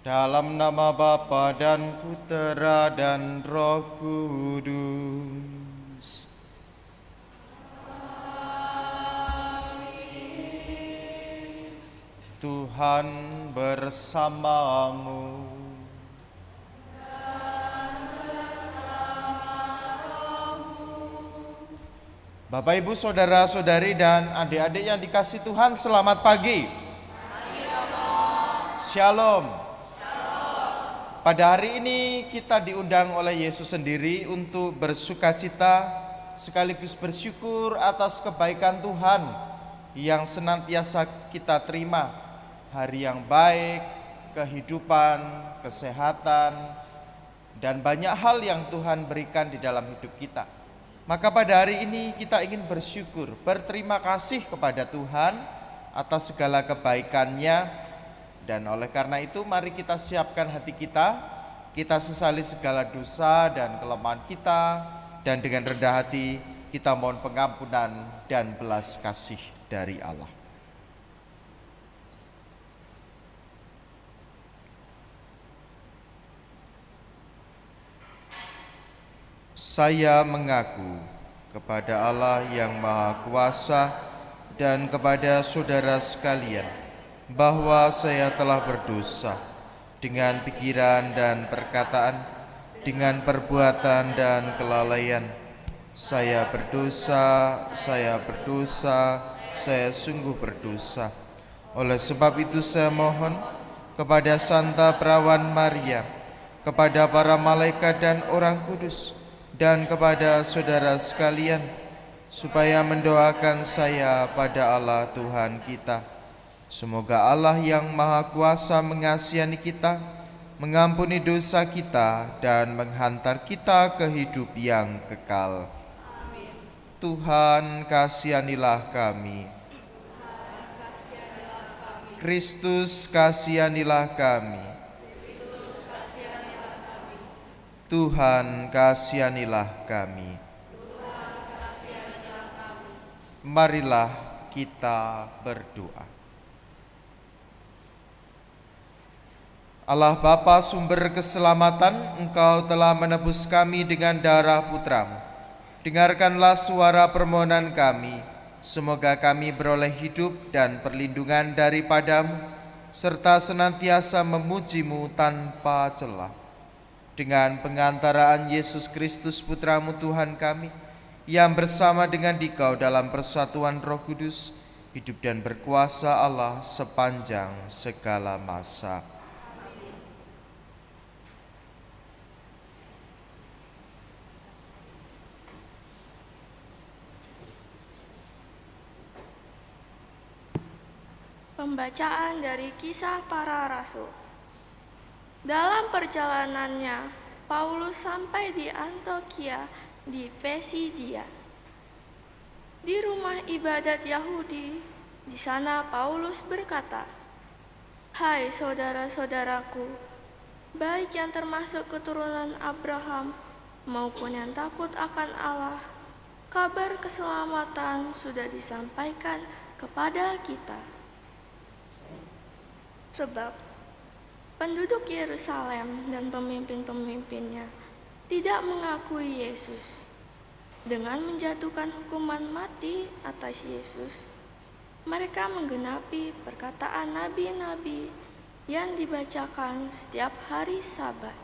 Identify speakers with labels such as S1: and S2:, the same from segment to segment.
S1: Dalam nama Bapa dan Putera dan Roh Kudus. Amin. Tuhan bersamamu. Bapak, Ibu, saudara-saudari, dan adik-adik yang dikasih Tuhan, selamat pagi. Shalom. Pada hari ini kita diundang oleh Yesus sendiri untuk bersukacita sekaligus bersyukur atas kebaikan Tuhan yang senantiasa kita terima. Hari yang baik, kehidupan, kesehatan, dan banyak hal yang Tuhan berikan di dalam hidup kita. Maka pada hari ini kita ingin bersyukur, berterima kasih kepada Tuhan atas segala kebaikan-Nya. Dan oleh karena itu mari kita siapkan hati kita sesali segala dosa dan kelemahan kita, dan dengan rendah hati kita mohon pengampunan dan belas kasih dari Allah. Saya mengaku kepada Allah yang Maha Kuasa dan kepada saudara sekalian bahwa saya telah berdosa dengan pikiran dan perkataan, dengan perbuatan dan kelalaian. Saya berdosa, saya sungguh berdosa. Oleh sebab itu saya mohon kepada Santa Perawan Maria, kepada para malaikat dan orang kudus, dan kepada saudara sekalian, supaya mendoakan saya pada Allah Tuhan kita. Semoga Allah yang Maha Kuasa mengasihani kita, mengampuni dosa kita, dan menghantar kita ke hidup yang kekal. Amin. Tuhan kasihanilah kami. Kristus kasihanilah kami. Tuhan kasihanilah kami. Marilah kita berdoa. Allah Bapa sumber keselamatan, Engkau telah menebus kami dengan darah Putra-Mu. Dengarkanlah suara permohonan kami, semoga kami beroleh hidup dan perlindungan daripada-Mu, serta senantiasa memuji-Mu tanpa celah. Dengan pengantaraan Yesus Kristus Putra-Mu Tuhan kami, yang bersama dengan Dikau dalam persatuan Roh Kudus, hidup dan berkuasa Allah sepanjang segala masa.
S2: Pembacaan dari Kisah Para Rasul. Dalam perjalanannya, Paulus sampai di Antiokhia di Pisidia. Di rumah ibadat Yahudi, di sana Paulus berkata, "Hai saudara-saudaraku, baik yang termasuk keturunan Abraham maupun yang takut akan Allah, kabar keselamatan sudah disampaikan kepada kita. Sebab penduduk Yerusalem dan pemimpin-pemimpinnya tidak mengakui Yesus. Dengan menjatuhkan hukuman mati atas Yesus, mereka menggenapi perkataan nabi-nabi yang dibacakan setiap hari Sabat.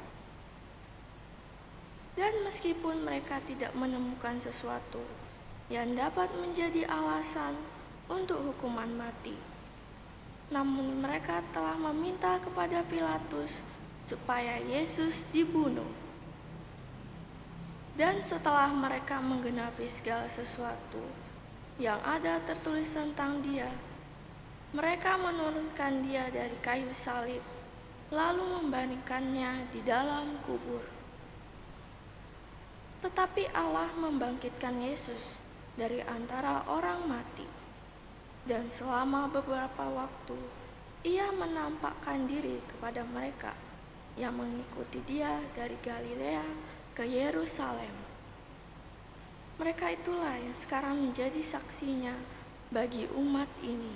S2: Dan meskipun mereka tidak menemukan sesuatu yang dapat menjadi alasan untuk hukuman mati, namun mereka telah meminta kepada Pilatus supaya Yesus dibunuh. Dan setelah mereka menggenapi segala sesuatu yang ada tertulis tentang Dia, mereka menurunkan Dia dari kayu salib, lalu membaringkannya di dalam kubur. Tetapi Allah membangkitkan Yesus dari antara orang mati. Dan selama beberapa waktu, Ia menampakkan diri kepada mereka yang mengikuti Dia dari Galilea ke Yerusalem. Mereka itulah yang sekarang menjadi saksinya bagi umat ini.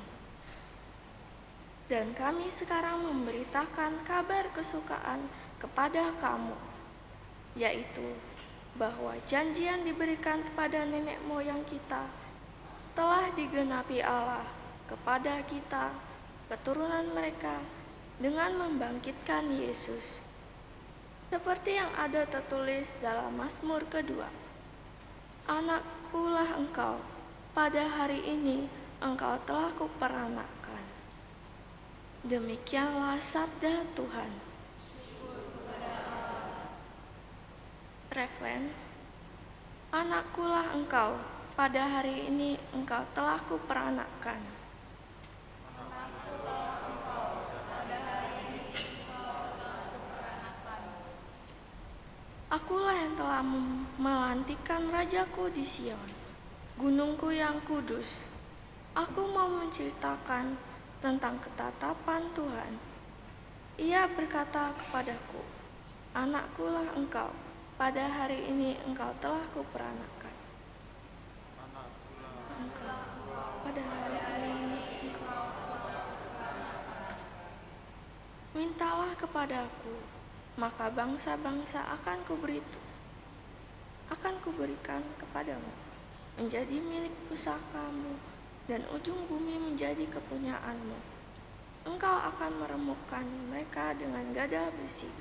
S2: Dan kami sekarang memberitakan kabar kesukaan kepada kamu, yaitu bahwa janji yang diberikan kepada nenek moyang kita telah digenapi Allah kepada kita, keturunan mereka, dengan membangkitkan Yesus. Seperti yang ada tertulis dalam Mazmur kedua, "Anakkulah engkau, pada hari ini engkau telah kuperanakkan." Demikianlah sabda Tuhan. Refren, "Anakkulah engkau, pada hari ini engkau telah kuperanakkan." Akulah yang telah melantikkan rajaku di Sion, gunungku yang kudus. Aku mau menceritakan tentang ketatapan Tuhan. Ia berkata kepadaku, "Anakkulah engkau, pada hari ini engkau telah kuperanakkan." Engkau, pada hari ini engkau. Mintalah kepadaku, maka bangsa-bangsa akan kuberikan kepadamu, menjadi milik pusakamu, dan ujung bumi menjadi kepunyaanmu. Engkau akan meremukkan mereka dengan gada besi,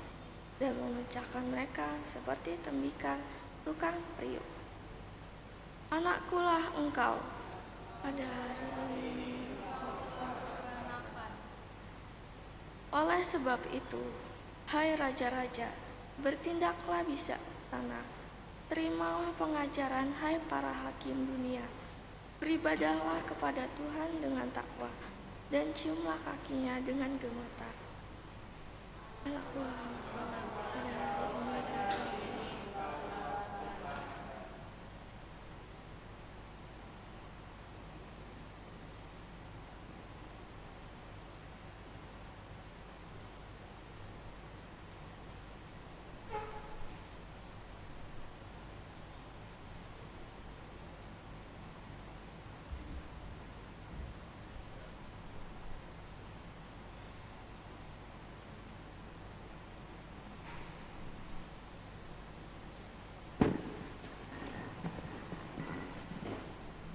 S2: dan memecahkan mereka seperti tembikar tukang periuk. Anakkulah engkau, pada hari ini. Oleh sebab itu, hai raja-raja, bertindaklah bijaksana. Terimalah pengajaran, hai para hakim dunia. Beribadahlah kepada Tuhan dengan takwa, dan ciumlah kakinya dengan gemetar. Anakkulah engkau, pada hari ini.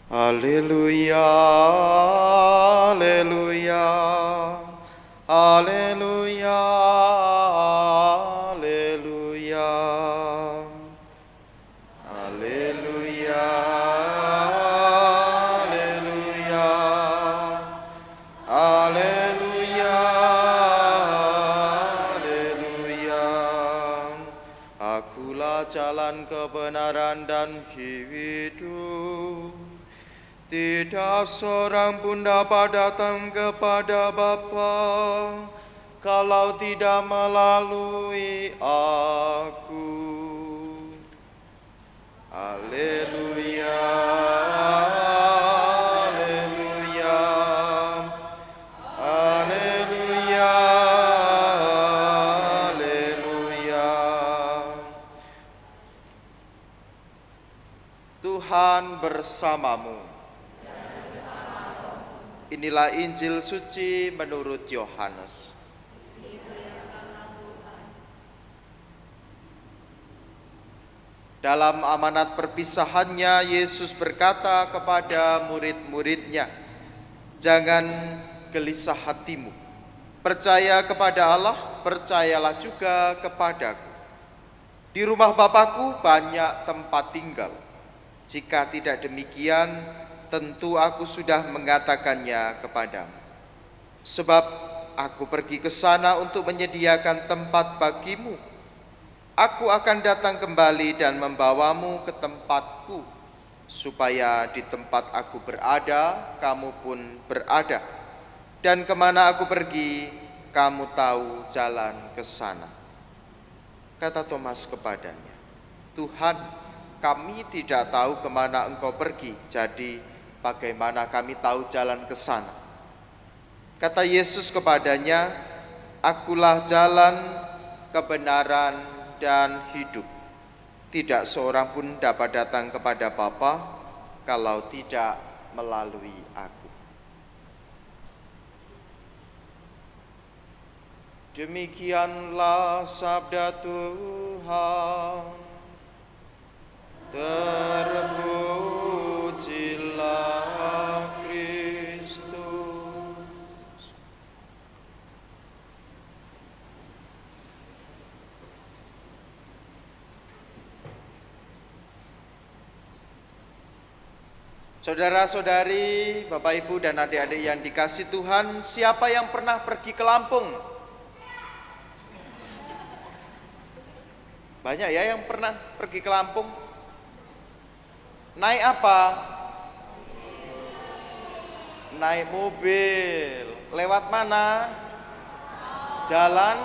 S1: Haleluya, haleluya, haleluya, haleluya, haleluya, haleluya, haleluya, haleluya. Akulah jalan kebenaran dan hidup. Tidak seorang pun dapat datang kepada Bapa kalau tidak melalui aku. Haleluya, haleluya, haleluya, haleluya. Tuhan bersamamu. Inilah Injil suci menurut Yohanes. Dalam amanat perpisahannya, Yesus berkata kepada murid-muridnya, "Jangan gelisah hatimu. Percaya kepada Allah, percayalah juga kepadaku. Di rumah Bapa-Ku banyak tempat tinggal. Jika tidak demikian, tentu aku sudah mengatakannya kepadamu. Sebab aku pergi ke sana untuk menyediakan tempat bagimu. Aku akan datang kembali dan membawamu ke tempatku, supaya di tempat aku berada, kamu pun berada. Dan kemana aku pergi, kamu tahu jalan ke sana." Kata Thomas kepadanya, "Tuhan, kami tidak tahu kemana Engkau pergi, jadi bagaimana kami tahu jalan ke sana?" Kata Yesus kepadanya, "Akulah jalan, kebenaran, dan hidup. Tidak seorang pun dapat datang kepada Bapa kalau tidak melalui aku." Demikianlah sabda Tuhan. Terpujilah Kristus. Saudara-saudari, Bapak Ibu dan adik-adik yang dikasihi Tuhan, siapa yang pernah pergi ke Lampung? Banyak ya yang pernah pergi ke Lampung. Naik apa? Naik mobil. Lewat mana? Jalan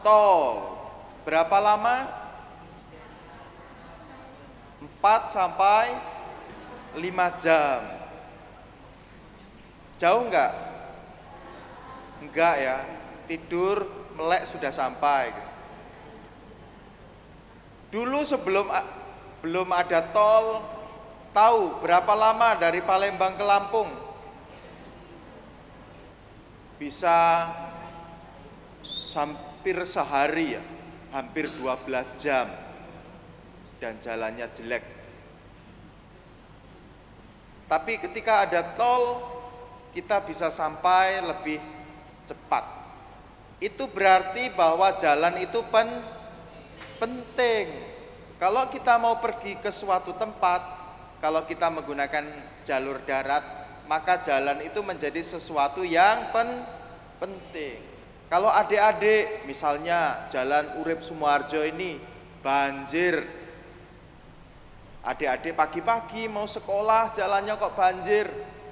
S1: tol. Berapa lama? 4 sampai 5 jam. Jauh enggak? Enggak ya. Tidur melek sudah sampai. Dulu sebelum belum ada tol, tahu berapa lama dari Palembang ke Lampung? Bisa hampir sehari ya, hampir 12 jam. Dan jalannya jelek. Tapi ketika ada tol, kita bisa sampai lebih cepat. Itu berarti bahwa jalan itu penting. Kalau kita mau pergi ke suatu tempat, kalau kita menggunakan jalur darat, maka jalan itu menjadi sesuatu yang penting. Kalau adik-adik, misalnya jalan Urip Sumoharjo ini banjir, adik-adik pagi-pagi mau sekolah jalannya kok banjir,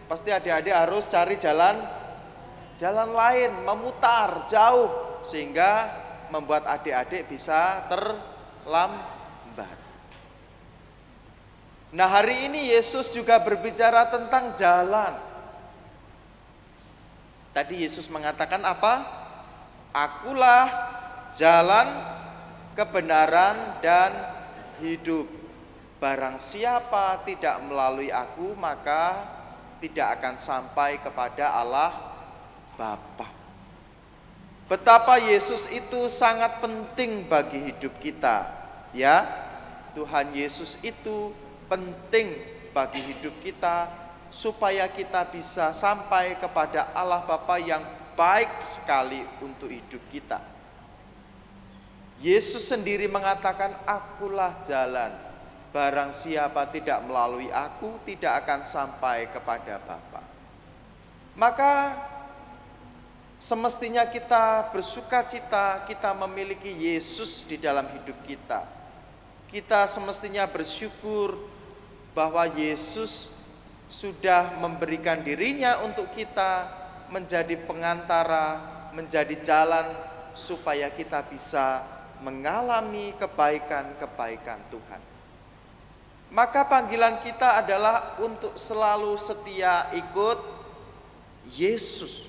S1: pasti adik-adik harus cari jalan lain, memutar jauh, sehingga membuat adik-adik bisa terlambat. Nah, hari ini Yesus juga berbicara tentang jalan. Tadi Yesus mengatakan apa? Akulah jalan, kebenaran, dan hidup. Barang siapa tidak melalui aku, maka tidak akan sampai kepada Allah Bapa. Betapa Yesus itu sangat penting bagi hidup kita, ya. Tuhan Yesus itu penting bagi hidup kita supaya kita bisa sampai kepada Allah Bapa yang baik sekali untuk hidup kita. Yesus sendiri mengatakan, akulah jalan. Barang siapa tidak melalui aku, tidak akan sampai kepada Bapa. Maka semestinya kita bersukacita, kita memiliki Yesus di dalam hidup kita. Kita semestinya bersyukur bahwa Yesus sudah memberikan dirinya untuk kita menjadi pengantara, menjadi jalan supaya kita bisa mengalami kebaikan-kebaikan Tuhan. Maka panggilan kita adalah untuk selalu setia ikut Yesus.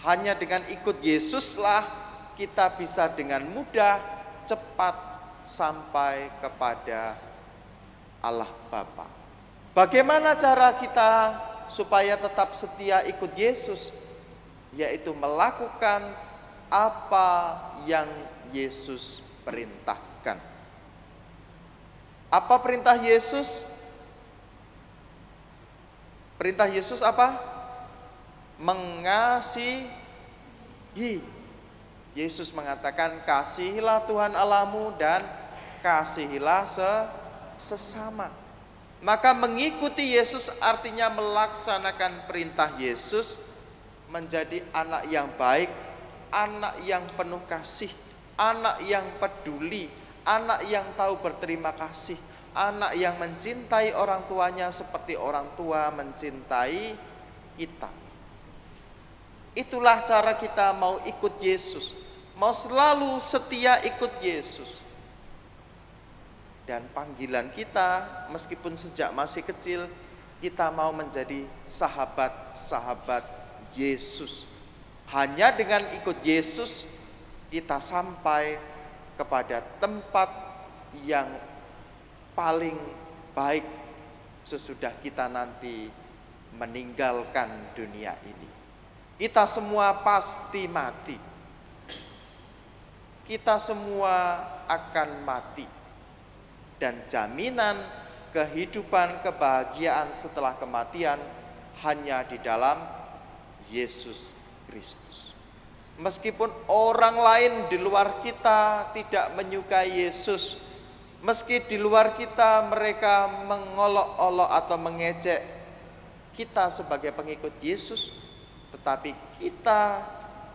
S1: Hanya dengan ikut Yesuslah kita bisa dengan mudah, cepat sampai kepada Allah Bapa. Bagaimana cara kita supaya tetap setia ikut Yesus? Yaitu melakukan apa yang Yesus perintahkan. Apa perintah Yesus? Perintah Yesus apa? Mengasihi. Yesus mengatakan, kasihilah Tuhan Allahmu dan kasihilah sesama. Maka mengikuti Yesus artinya melaksanakan perintah Yesus, menjadi anak yang baik, anak yang penuh kasih, anak yang peduli, anak yang tahu berterima kasih, anak yang mencintai orang tuanya seperti orang tua mencintai kita. Itulah cara kita mau ikut Yesus, mau selalu setia ikut Yesus. Dan panggilan kita, meskipun sejak masih kecil, kita mau menjadi sahabat-sahabat Yesus. Hanya dengan ikut Yesus, kita sampai kepada tempat yang paling baik sesudah kita nanti meninggalkan dunia ini. Kita semua pasti mati. kita semua akan mati. Dan jaminan kehidupan kebahagiaan setelah kematian hanya di dalam Yesus Kristus. Meskipun orang lain di luar kita tidak menyukai Yesus, meski di luar kita mereka mengolok-olok atau mengejek kita sebagai pengikut Yesus, tetapi kita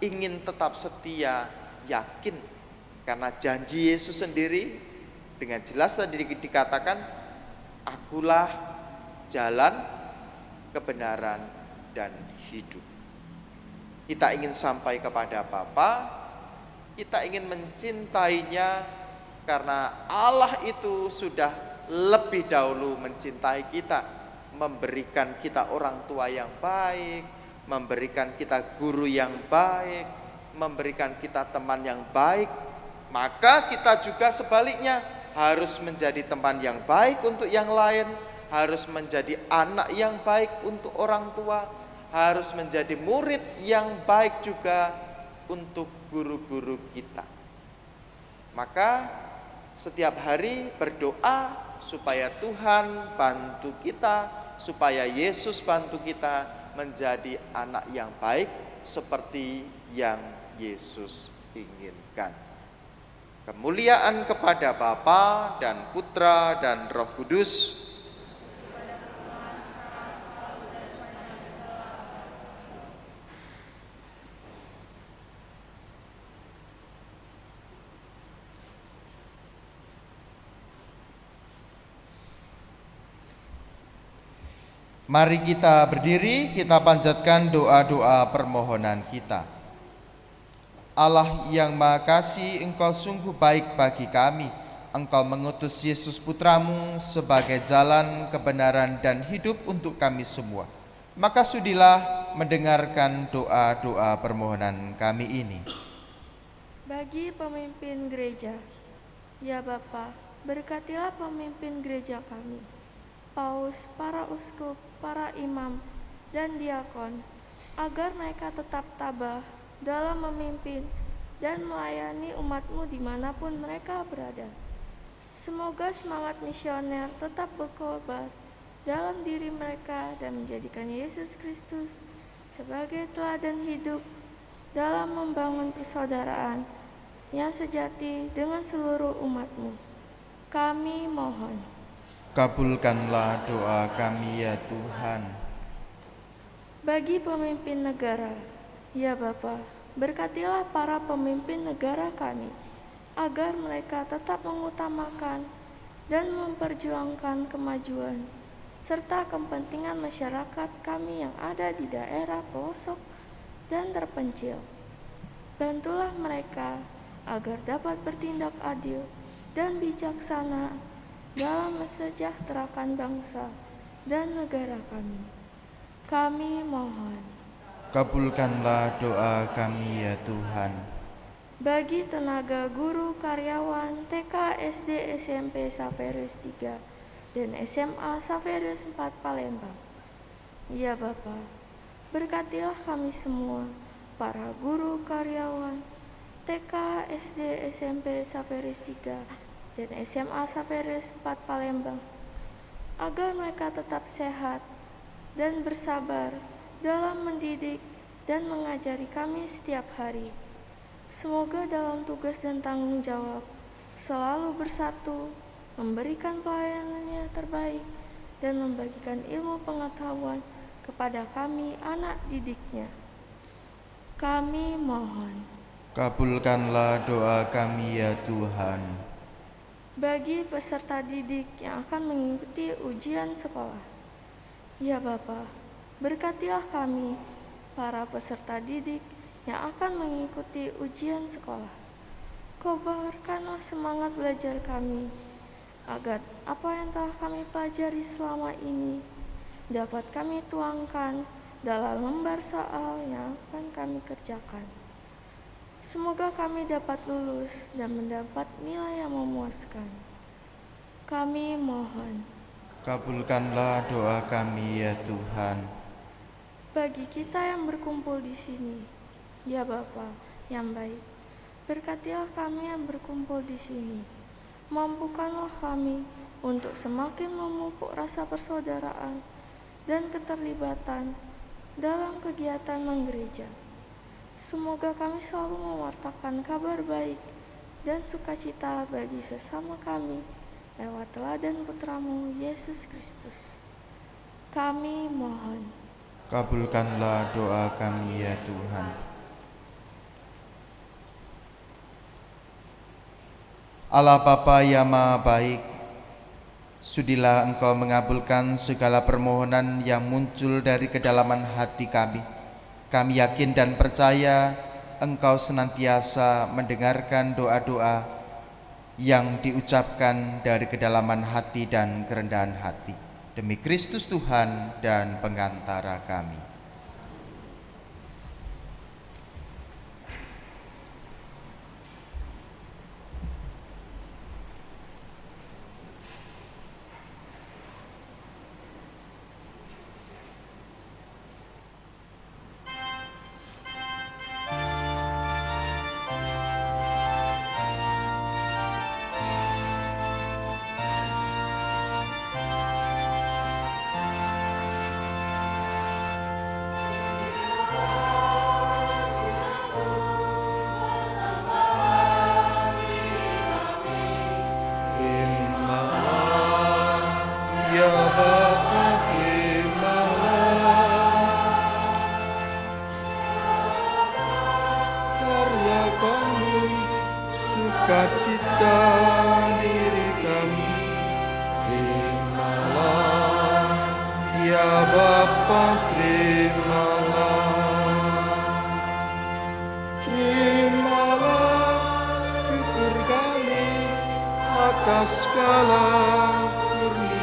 S1: ingin tetap setia, yakin, karena janji Yesus sendiri dengan jelas tadi dikatakan, akulah jalan, kebenaran, dan hidup. Kita ingin sampai kepada Bapa, kita ingin mencintainya, karena Allah itu sudah lebih dahulu mencintai kita, memberikan kita orang tua yang baik, memberikan kita guru yang baik, memberikan kita teman yang baik. Maka kita juga sebaliknya harus menjadi teman yang baik untuk yang lain, harus menjadi anak yang baik untuk orang tua, harus menjadi murid yang baik juga untuk guru-guru kita. Maka setiap hari berdoa supaya Tuhan bantu kita, supaya Yesus bantu kita menjadi anak yang baik seperti yang Yesus inginkan. Kemuliaan kepada Bapa dan Putra dan Roh Kudus. Mari kita berdiri, kita panjatkan doa-doa permohonan kita. Allah yang Maha Kasih, Engkau sungguh baik bagi kami. Engkau mengutus Yesus Putramu sebagai jalan, kebenaran, dan hidup untuk kami semua. Maka sudilah mendengarkan doa-doa permohonan kami ini.
S2: Bagi pemimpin gereja, ya Bapa, berkatilah pemimpin gereja kami, paus, para uskup, para imam, dan diakon, agar mereka tetap tabah dalam memimpin dan melayani umat-Mu dimanapun mereka berada. Semoga semangat misioner tetap berkobar dalam diri mereka dan menjadikan Yesus Kristus sebagai teladan hidup dalam membangun persaudaraan yang sejati dengan seluruh umat-Mu. Kami mohon.
S1: Kabulkanlah doa kami ya Tuhan.
S2: Bagi pemimpin negara, ya Bapa, berkatilah para pemimpin negara kami, agar mereka tetap mengutamakan dan memperjuangkan kemajuan serta kepentingan masyarakat kami yang ada di daerah pelosok dan terpencil. Bantulah mereka agar dapat bertindak adil dan bijaksana dalam mensejahterakan bangsa dan negara kami. Kami mohon.
S1: Kabulkanlah doa kami ya Tuhan.
S2: Bagi tenaga guru karyawan TK, SD, SMP Xaverius 3 dan SMA Xaverius 4 Palembang, ya Bapa, berkatilah kami semua, para guru karyawan TK, SD, SMP Xaverius 3 dan SMA Xaverius 4 Palembang, agar mereka tetap sehat dan bersabar dalam mendidik dan mengajari kami setiap hari. Semoga dalam tugas dan tanggung jawab selalu bersatu, memberikan pelayanannya terbaik, dan membagikan ilmu pengetahuan kepada kami anak didiknya. Kami mohon.
S1: Kabulkanlah doa kami ya Tuhan.
S2: Bagi peserta didik yang akan mengikuti ujian sekolah, ya Bapa, berkatilah kami, para peserta didik yang akan mengikuti ujian sekolah. Kobarkanlah semangat belajar kami, agar apa yang telah kami pelajari selama ini dapat kami tuangkan dalam lembar soal yang akan kami kerjakan. Semoga kami dapat lulus dan mendapat nilai yang memuaskan. Kami mohon.
S1: Kabulkanlah doa kami ya Tuhan.
S2: Bagi kita yang berkumpul di sini, ya Bapa yang baik, Berkatilah kami yang berkumpul di sini. Mampukanlah kami untuk semakin memupuk rasa persaudaraan dan keterlibatan dalam kegiatan menggereja. Semoga kami selalu mewartakan kabar baik dan sukacita bagi sesama kami lewat teladan Putramu Yesus Kristus. Kami mohon.
S1: Kabulkanlah doa kami ya Tuhan. Allah Bapa yang Maha Baik, sudilah Engkau mengabulkan segala permohonan yang muncul dari kedalaman hati kami. Kami yakin dan percaya Engkau senantiasa mendengarkan doa-doa yang diucapkan dari kedalaman hati dan kerendahan hati. Demi Kristus Tuhan dan pengantara kami.
S3: Sukacita diri kami, terimalah ya Bapa, terimalah syukur kami atas segala kurnia.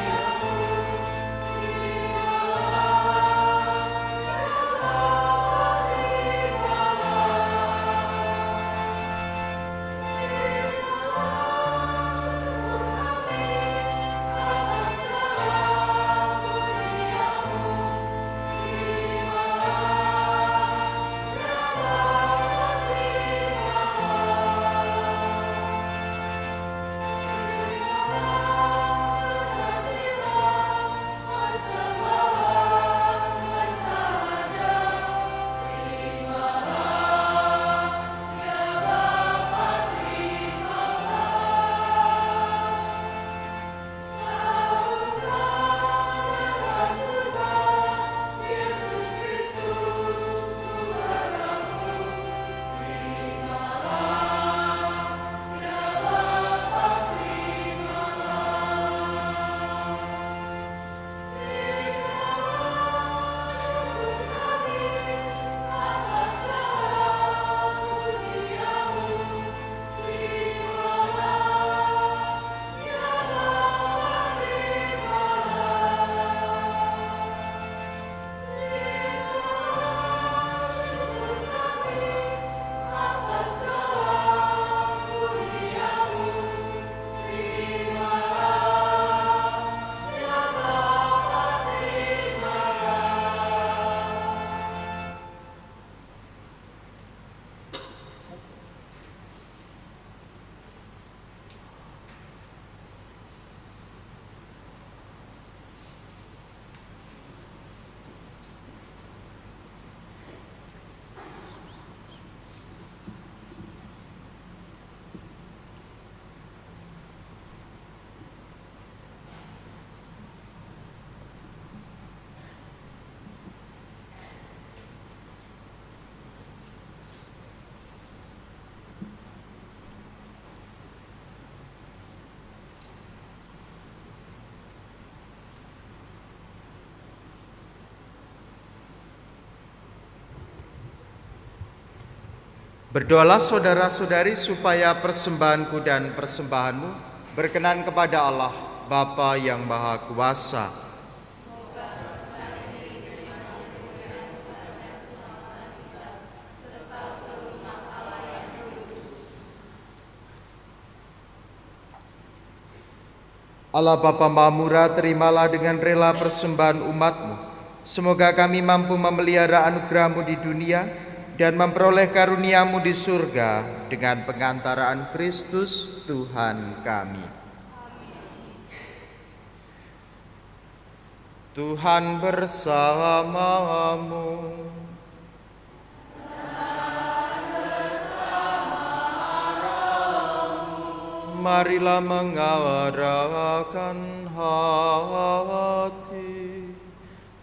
S1: Berdoalah saudara-saudari supaya persembahanku dan persembahanmu berkenan kepada Allah, Bapa yang Maha Kuasa. Allah Bapa Maha Murah, terimalah dengan rela persembahan umat-Mu. Semoga kami mampu memelihara anugerah-Mu di dunia dan memperoleh karunia-Mu di surga dengan pengantaraan Kristus Tuhan kami. Tuhan bersamamu. Marilah mengarahkan hati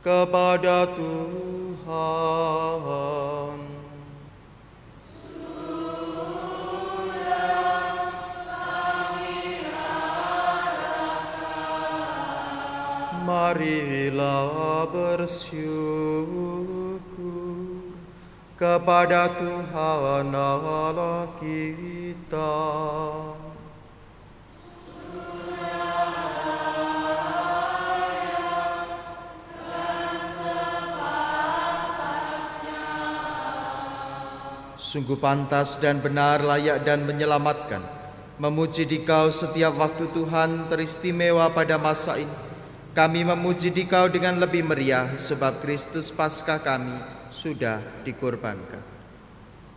S1: kepada Tuhan. Marilah bersyukur kepada Tuhan Allah kita. Sungguh pantas dan benar, layak dan menyelamatkan, memuji Dikau setiap waktu Tuhan, teristimewa pada masa ini. Kami memuji Dikau dengan lebih meriah, sebab Kristus Paskah kami sudah dikorbankan.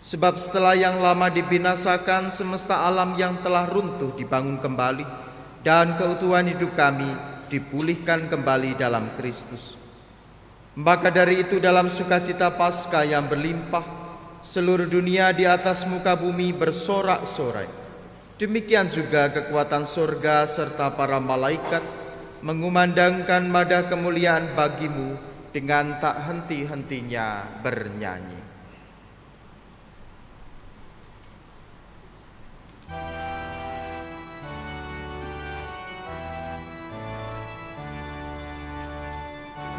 S1: Sebab setelah yang lama dibinasakan, semesta alam yang telah runtuh dibangun kembali, dan keutuhan hidup kami dipulihkan kembali dalam Kristus. Maka dari itu dalam sukacita Paskah yang berlimpah, seluruh dunia di atas muka bumi bersorak-sorai. Demikian juga kekuatan surga serta para malaikat mengumandangkan madah kemuliaan bagi-Mu dengan tak henti-hentinya bernyanyi.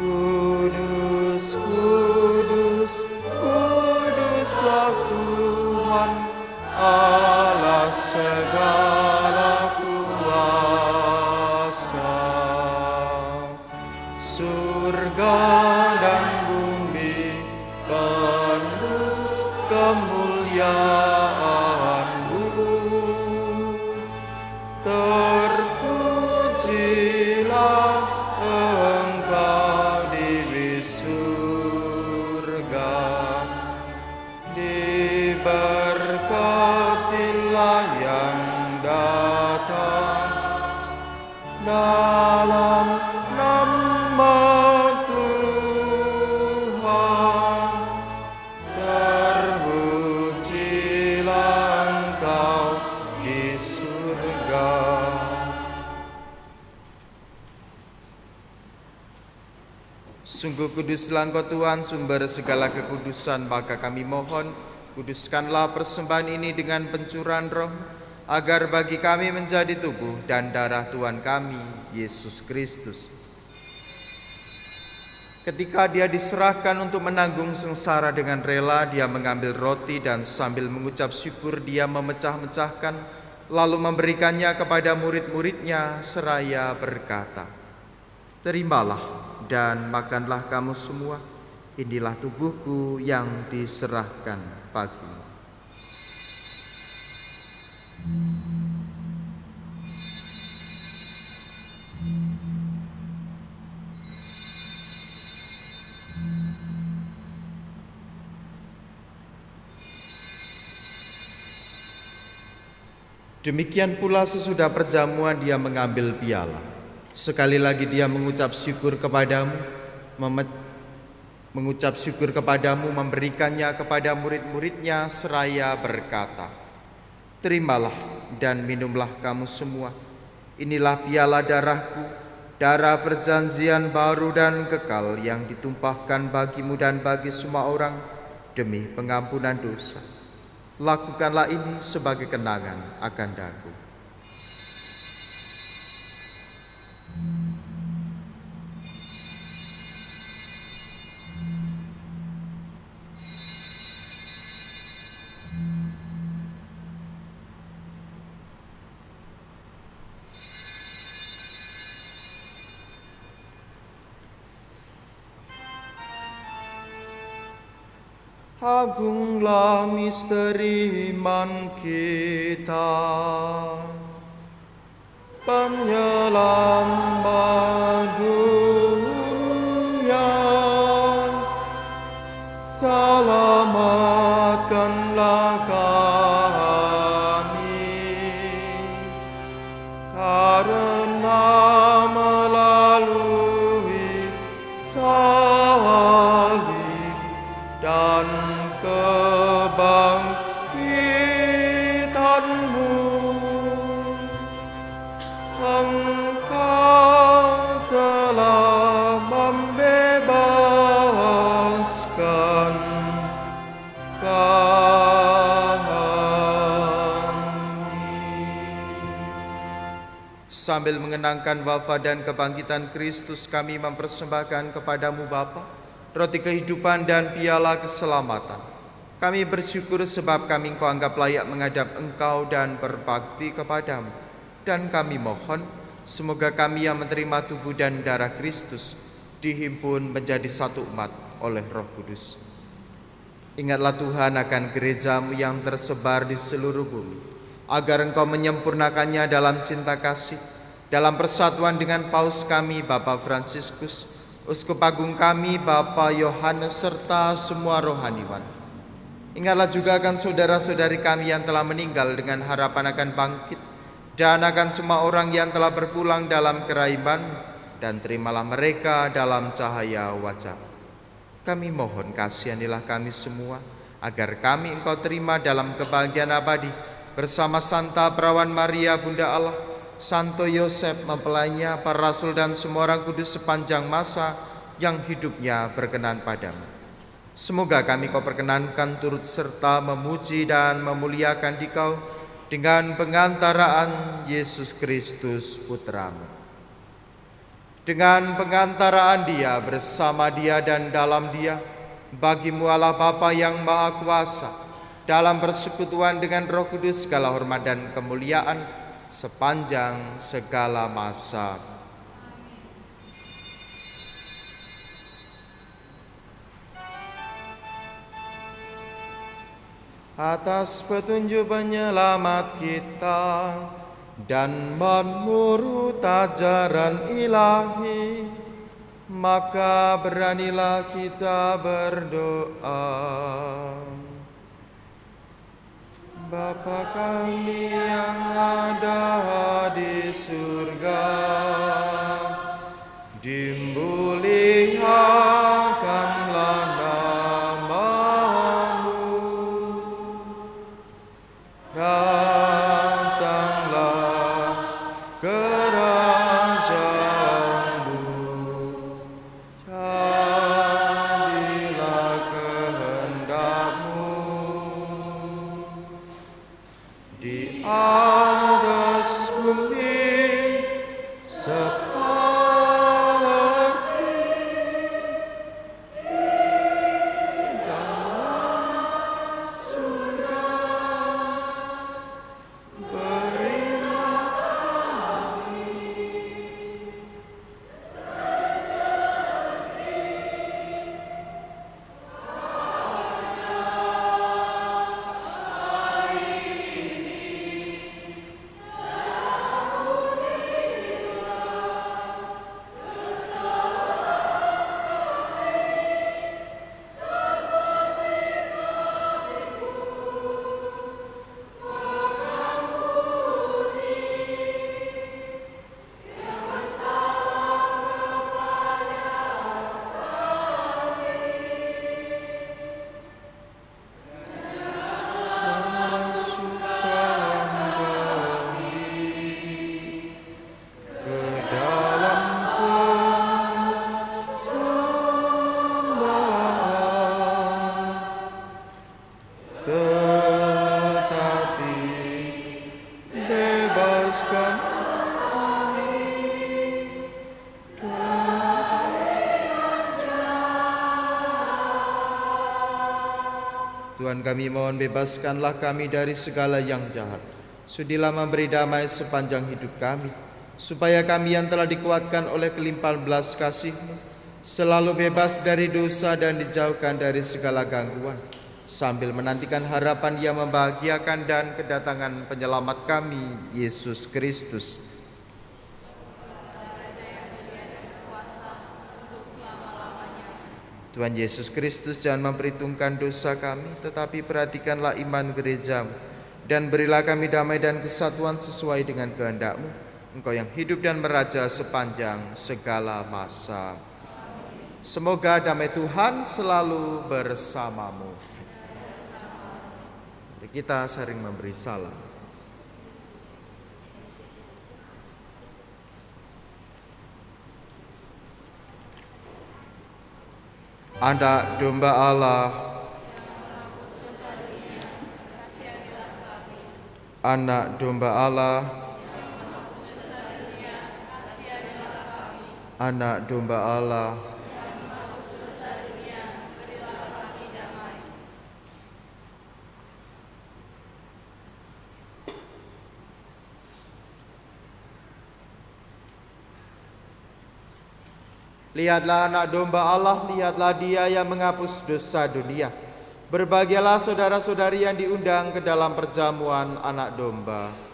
S1: Kudus, kudus, kuduslah Tuhan Allah segala kuasa. Surga dan bumi penuh kemuliaan-Mu. Terpujilah Engkau di surga, diberkatilah yang datang dalam nama Tuhan. Terpujilah Engkau di surga. Sungguh kuduslah Engkau Tuhan, sumber segala kekudusan, maka kami mohon, kuduskanlah persembahan ini dengan pencurahan Roh, agar bagi kami menjadi tubuh dan darah Tuhan kami, Yesus Kristus. Ketika Dia diserahkan untuk menanggung sengsara dengan rela, Dia mengambil roti dan sambil mengucap syukur Dia memecah-mecahkan, lalu memberikannya kepada murid-muridnya seraya berkata, "Terimalah dan makanlah kamu semua, inilah tubuhku yang diserahkan bagimu." Demikian pula sesudah perjamuan Dia mengambil piala. Sekali lagi Dia mengucap syukur kepadamu, memberikannya kepada murid-muridnya seraya berkata, "Terimalah dan minumlah kamu semua. Inilah piala darahku, darah perjanjian baru dan kekal yang ditumpahkan bagimu dan bagi semua orang demi pengampunan dosa. Lakukanlah ini sebagai kenangan akan daku." Agunglah misteri iman kita, penyelamat dunia, selamat
S3: Selamatkanlah kami, karena melalui salib dan kebangkitan-Mu, Engkau telah membebaskan
S1: Sambil mengenangkan wafat dan kebangkitan Kristus, kami mempersembahkan kepadamu Bapa roti kehidupan dan piala keselamatan. Kami bersyukur sebab kami Engkau anggap layak menghadap Engkau dan berbakti kepadamu. Dan kami mohon, semoga kami yang menerima tubuh dan darah Kristus dihimpun menjadi satu umat oleh Roh Kudus. Ingatlah Tuhan akan gereja-Mu yang tersebar di seluruh bumi, agar Engkau menyempurnakannya dalam cinta kasih, dalam persatuan dengan Paus kami, Bapak Fransiskus, Uskup Agung kami, Bapak Yohanes, serta semua rohaniwan. Ingatlah juga akan saudara-saudari kami yang telah meninggal dengan harapan akan bangkit, dan akan semua orang yang telah berpulang dalam keraiban, dan terimalah mereka dalam cahaya wajah. Kami mohon kasihanilah kami semua, agar kami Engkau terima dalam kebahagiaan abadi, bersama Santa Perawan Maria Bunda Allah, Santo Yosef mempelainya, para rasul dan semua orang kudus sepanjang masa yang hidupnya berkenan padamu. Semoga kami Kau perkenankan turut serta memuji dan memuliakan Dikau dengan pengantaraan Yesus Kristus Putra-Mu. Dengan pengantaraan Dia, bersama Dia dan dalam Dia, bagi-Mu Allah Bapa yang Maha Kuasa, dalam persekutuan dengan Roh Kudus, segala hormat dan kemuliaan sepanjang segala masa. Atas petunjuk penyelamat kita dan menurut ajaran ilahi, maka beranilah kita berdoa. Bapa kami yang ada di surga, dimuliakanlah nama-Mu, datanglah kerajaan-Mu, jadilah kehendak-Mu di atas bumi seperti di dalam surga. Berilah kami Tuhan kami mohon bebaskanlah kami dari segala yang jahat. Sudilah memberi damai sepanjang hidup kami, supaya kami yang telah dikuatkan oleh kelimpahan belas kasih-Mu selalu bebas dari dosa dan dijauhkan dari segala gangguan, sambil menantikan harapan yang membahagiakan dan kedatangan penyelamat kami, Yesus Kristus. Tuhan Yesus Kristus, jangan memperhitungkan dosa kami, tetapi perhatikanlah iman gerejamu, dan berilah kami damai dan kesatuan sesuai dengan kehendak-Mu. Engkau yang hidup dan meraja sepanjang segala masa. Semoga damai Tuhan selalu bersamamu. Mari kita saling memberi salam. Anak domba Allah, anak domba Allah, anak domba Allah, lihatlah anak domba Allah, lihatlah Dia yang menghapus dosa dunia. Berbahagialah saudara-saudari yang diundang ke dalam perjamuan anak domba.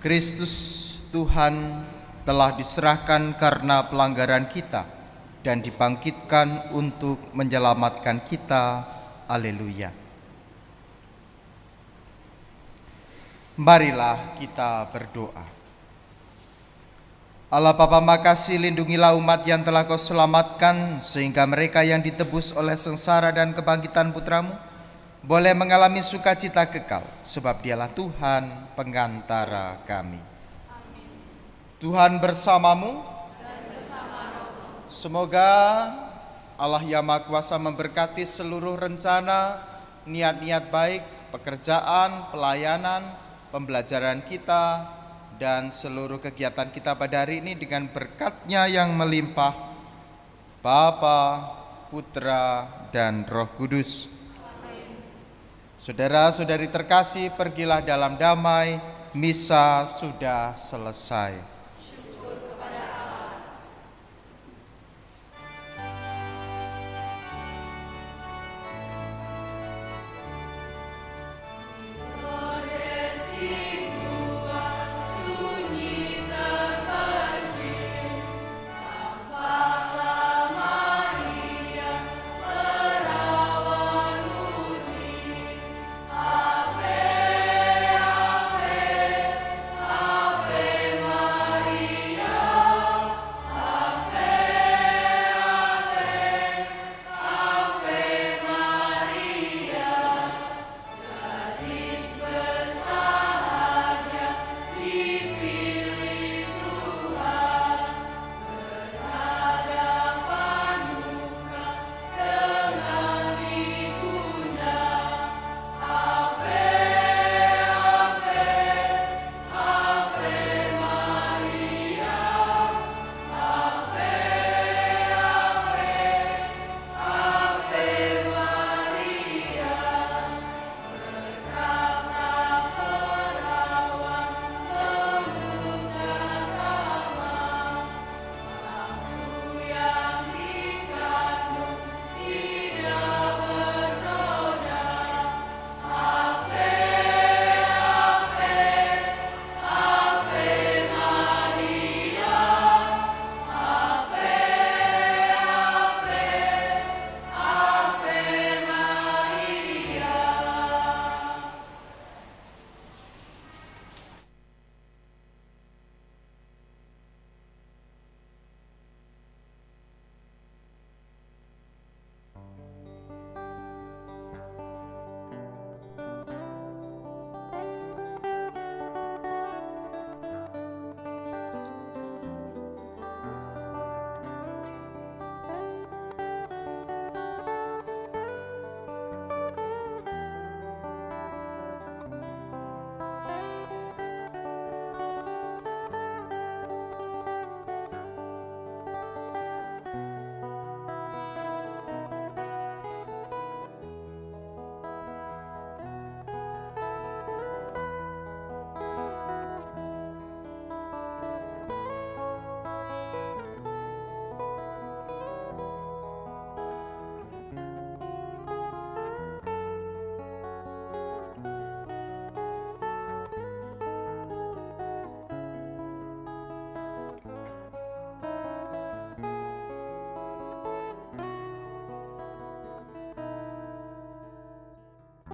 S1: Kristus Tuhan telah diserahkan karena pelanggaran kita dan dibangkitkan untuk menyelamatkan kita. Haleluya. Marilah kita berdoa. Allah Bapa, makasih, lindungilah umat yang telah Kau selamatkan, sehingga mereka yang ditebus oleh sengsara dan kebangkitan Putramu boleh mengalami sukacita kekal, sebab Dialah Tuhan pengantara kami. Amin. Tuhan bersamamu. Semoga Allah yang Maha Kuasa memberkati seluruh rencana, niat-niat baik, pekerjaan, pelayanan, pembelajaran kita, dan seluruh kegiatan kita pada hari ini dengan berkat-Nya yang melimpah, Bapa, Putra, dan Roh Kudus. Saudara-saudari terkasih, pergilah dalam damai, misa sudah selesai.